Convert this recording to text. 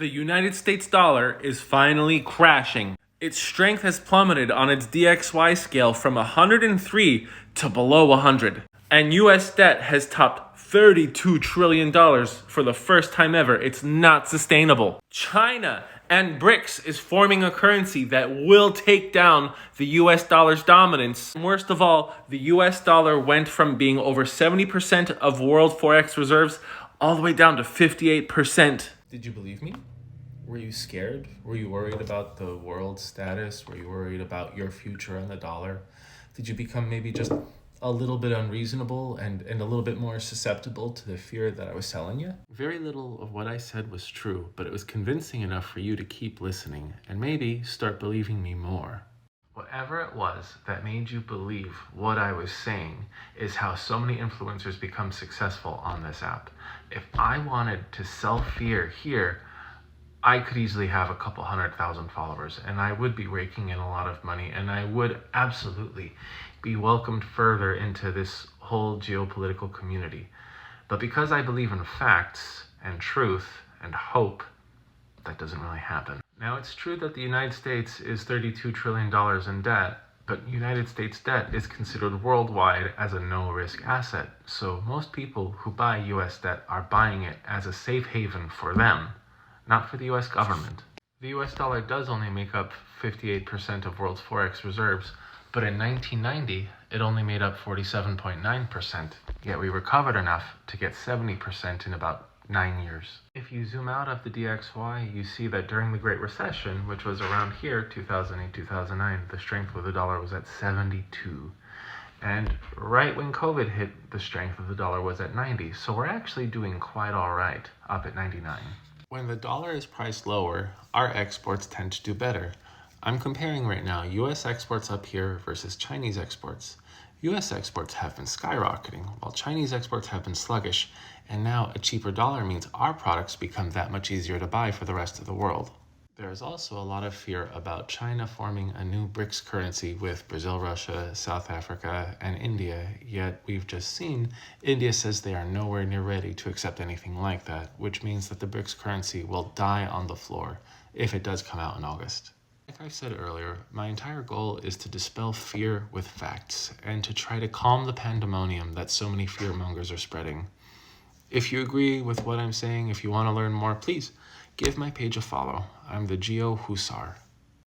The United States dollar is finally crashing. Its strength has plummeted on its DXY scale from 103 to below 100. And US debt has topped $32 trillion for the first time ever. It's not sustainable. China and BRICS is forming a currency that will take down the US dollar's dominance. And worst of all, the US dollar went from being over 70% of world forex reserves all the way down to 58%. Did you believe me? Were you scared? Were you worried about the world status? Were you worried about your future on the dollar? Did you become maybe just a little bit unreasonable and a little bit more susceptible to the fear that I was telling you? Very little of what I said was true, but it was convincing enough for you to keep listening and maybe start believing me more. Whatever it was that made you believe what I was saying is how so many influencers become successful on this app. If I wanted to sell fear here, I could easily have a couple 100,000 followers and I would be raking in a lot of money and I would absolutely be welcomed further into this whole geopolitical community. But because I believe in facts and truth and hope, that doesn't really happen. Now, it's true that the United States is $32 trillion in debt, but United States debt is considered worldwide as a no-risk asset. So most people who buy US debt are buying it as a safe haven for them, not for the US government. The US dollar does only make up 58% of world's forex reserves, but in 1990, it only made up 47.9%. Yet we recovered enough to get 70% in about 9 years. If you zoom out of the DXY, you see that during the Great Recession, which was around here, 2008-2009, the strength of the dollar was at 72. And right when COVID hit, the strength of the dollar was at 90. So we're actually doing quite all right, up at 99. When the dollar is priced lower, our exports tend to do better. I'm comparing right now US exports up here versus Chinese exports. US exports have been skyrocketing, while Chinese exports have been sluggish, and now a cheaper dollar means our products become that much easier to buy for the rest of the world. There is also a lot of fear about China forming a new BRICS currency with Brazil, Russia, South Africa, and India, yet we've just seen India says they are nowhere near ready to accept anything like that, which means that the BRICS currency will die on the floor if it does come out in August. Like I said earlier, my entire goal is to dispel fear with facts and to try to calm the pandemonium that so many fearmongers are spreading. If you agree with what I'm saying, if you want to learn more, please give my page a follow. I'm the Geo Hussar.